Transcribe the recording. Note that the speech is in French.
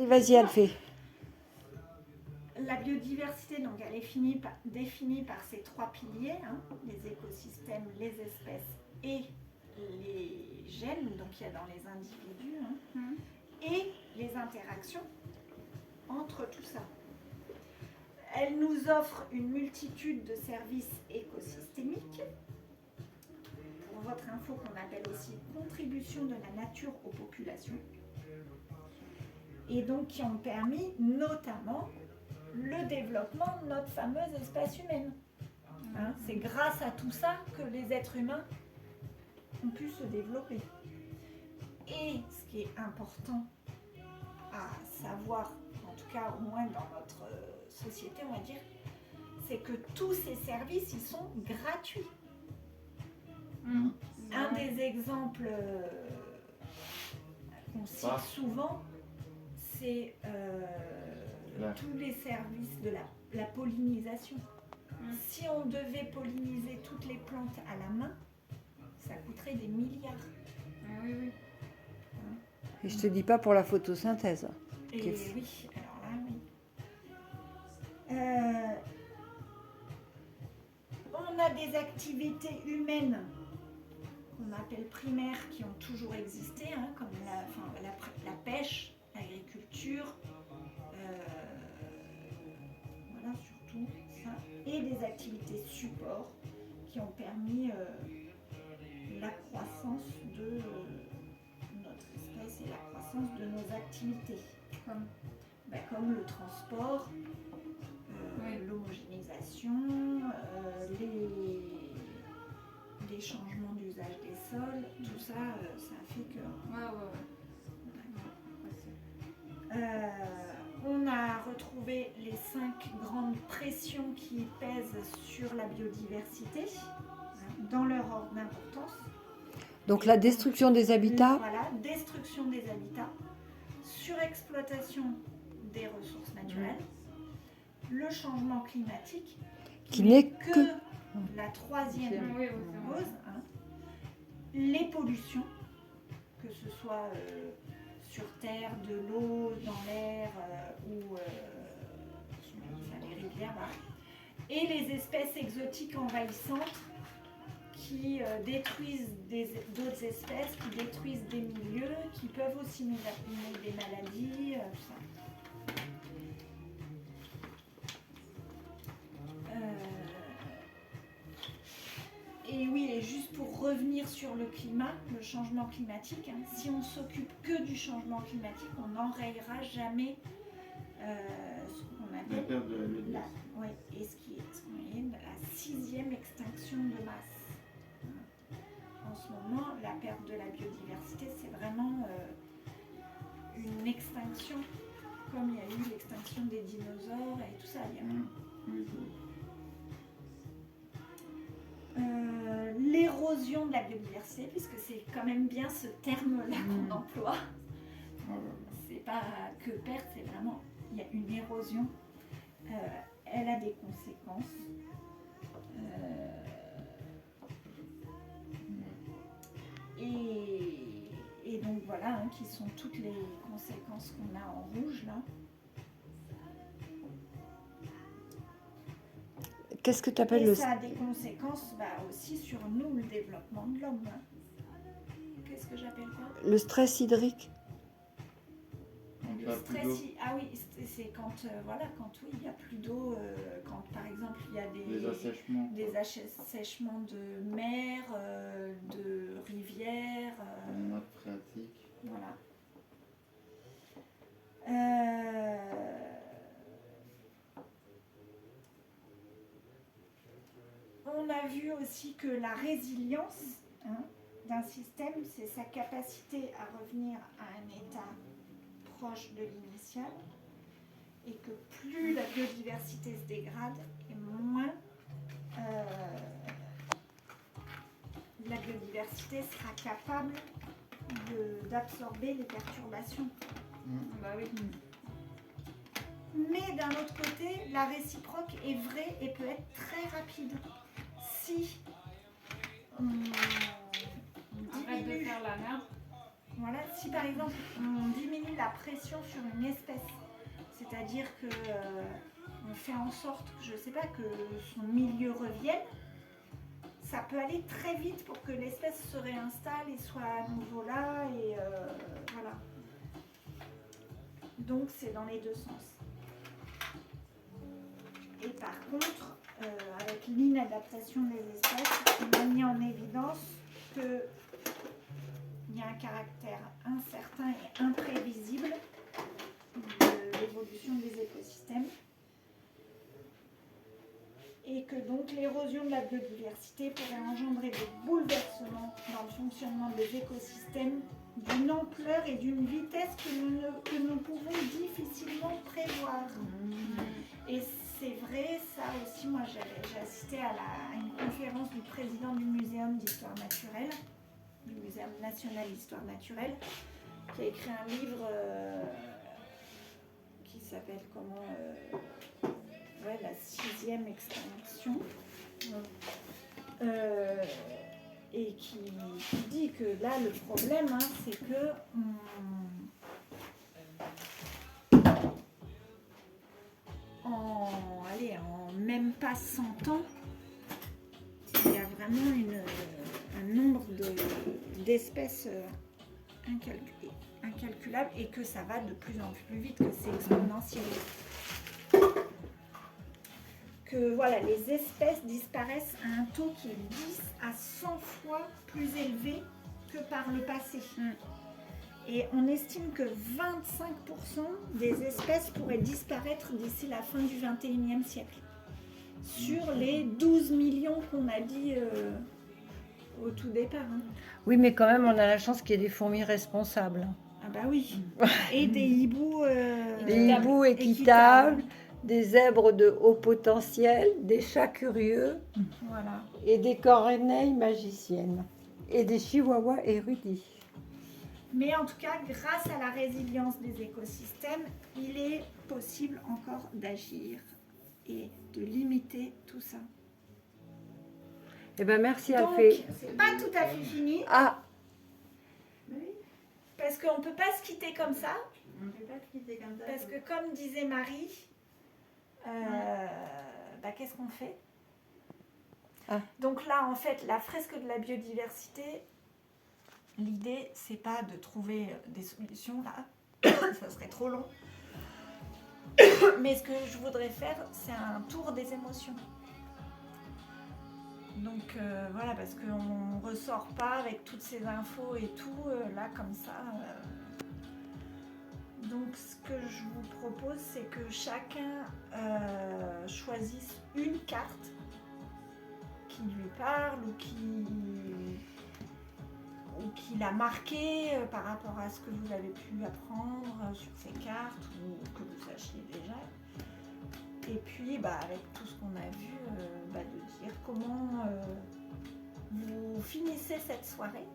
vas-y, elle fait. La biodiversité, donc, elle est définie par ces trois piliers, hein, les écosystèmes, les espèces et les gènes, donc il y a dans les individus, hein, et les interactions entre tout ça. Elle nous offre une multitude de services écosystémiques. Pour votre info, qu'on appelle aussi contribution de la nature aux populations. Et donc qui ont permis notamment le développement de notre fameuse espèce humaine. Hein, c'est grâce à tout ça que les êtres humains ont pu se développer. Et ce qui est important à savoir, en tout cas au moins dans notre société, on va dire, c'est que tous ces services, ils sont gratuits. Un des exemples qu'on cite souvent, c'est tous les services de la pollinisation. Si on devait polliniser toutes les plantes à la main, ça coûterait des milliards. Oui, oui. Et je te dis pas pour la photosynthèse. Et oui, alors là, oui. On a des activités humaines qu'on appelle primaires qui ont toujours existé, hein, comme la pêche, l'agriculture, voilà, surtout ça, et des activités support qui ont permis la croissance de notre espèce et la croissance de nos activités, comme le transport, l'homogénéisation, les changements d'usage des sols, tout ça, ça a fait que... on a retrouvé les 5 grandes pressions qui pèsent sur la biodiversité, dans leur ordre d'importance. Donc la destruction des habitats. Voilà, destruction des habitats, surexploitation des ressources naturelles, le changement climatique, qui n'est que la troisième cause, hein, les pollutions, que ce soit sur terre, de l'eau, dans l'air ou les rivières, voilà. Et les espèces exotiques envahissantes qui détruisent d'autres espèces, qui détruisent des milieux, qui peuvent aussi nous amener des maladies, tout ça. Et oui, et juste pour revenir sur le climat, le changement climatique, hein, si on s'occupe que du changement climatique, on n'enrayera jamais ce qu'on appelle la perte de la biodiversité. Et ce qu'on appelle la 6e extinction de masse. En ce moment, la perte de la biodiversité, c'est vraiment une extinction, comme il y a eu l'extinction des dinosaures et tout ça. L'érosion de la biodiversité, puisque c'est quand même bien ce terme-là qu'on emploie. C'est pas que perte, c'est vraiment, il y a une érosion. Elle a des conséquences. Et donc voilà, hein, qui sont toutes les conséquences qu'on a en rouge là. Qu'est-ce que tu appelles le... Ça a des conséquences aussi sur nous, le développement de l'homme. Qu'est-ce que j'appelle quoi ? Le stress hydrique. Le stress, ah oui, c'est quand il n'y a plus d'eau, quand par exemple il y a des assèchements de mer, de rivières, nappes phréatiques. Voilà. On a vu aussi que la résilience d'un système, c'est sa capacité à revenir à un état proche de l'initial, et que plus la biodiversité se dégrade, et moins la biodiversité sera capable d'absorber les perturbations. Bah oui. Mais d'un autre côté, la réciproque est vraie et peut être très rapide. Si on Arrête de faire la merde. Voilà, si par exemple on diminue la pression sur une espèce, c'est-à-dire que on fait en sorte, je sais pas, que son milieu revienne, ça peut aller très vite pour que l'espèce se réinstalle et soit à nouveau là, et voilà. Donc c'est dans les deux sens. Et par contre, avec l'inadaptation des espèces, on a mis en évidence qu'il y a un caractère incertain et imprévisible de l'évolution des écosystèmes. Et que donc l'érosion de la biodiversité pourrait engendrer des bouleversements dans le fonctionnement des écosystèmes d'une ampleur et d'une vitesse que nous pouvons difficilement prévoir. Et c'est vrai, ça aussi, moi j'ai assisté à une conférence du président du Muséum d'Histoire Naturelle, du Muséum National d'Histoire Naturelle, qui a écrit un livre qui s'appelle comment la 6e extinction, et qui dit que là le problème, hein, c'est que en même pas 100 ans, il y a vraiment un nombre d'espèces incalculable, et que ça va de plus en plus vite, que c'est exponentiel. Que voilà, les espèces disparaissent à un taux qui est 10 à 100 fois plus élevé que par le passé. Et on estime que 25% des espèces pourraient disparaître d'ici la fin du 21e siècle. Sur les 12 millions qu'on a dit au tout départ. Hein. Oui, mais quand même, on a la chance qu'il y ait des fourmis responsables. Ah bah oui. Et des hiboux, Des hiboux équitables, des zèbres de haut potentiel, des chats curieux, voilà. et des corneilles magiciennes, et des chihuahuas érudits. Mais en tout cas, grâce à la résilience des écosystèmes, il est possible encore d'agir et de limiter tout ça. Eh ben merci Donc, Alphée. c'est pas tout à fait fini, Ah, parce qu'on ne peut pas se quitter comme ça, On ne peut pas se quitter comme ça. parce que comme disait Marie, qu'est-ce qu'on fait? Donc là, en fait, la fresque de la biodiversité, l'idée, c'est pas de trouver des solutions là, ça serait trop long. Mais ce que je voudrais faire, c'est un tour des émotions. Donc voilà, parce qu'on ne ressort pas avec toutes ces infos et tout, là, comme ça. Donc ce que je vous propose, c'est que chacun choisisse une carte qui lui parle ou qui l'a marqué par rapport à ce que vous avez pu apprendre sur ces cartes ou que vous sachiez déjà. Et puis avec tout ce qu'on a vu, de dire comment vous finissez cette soirée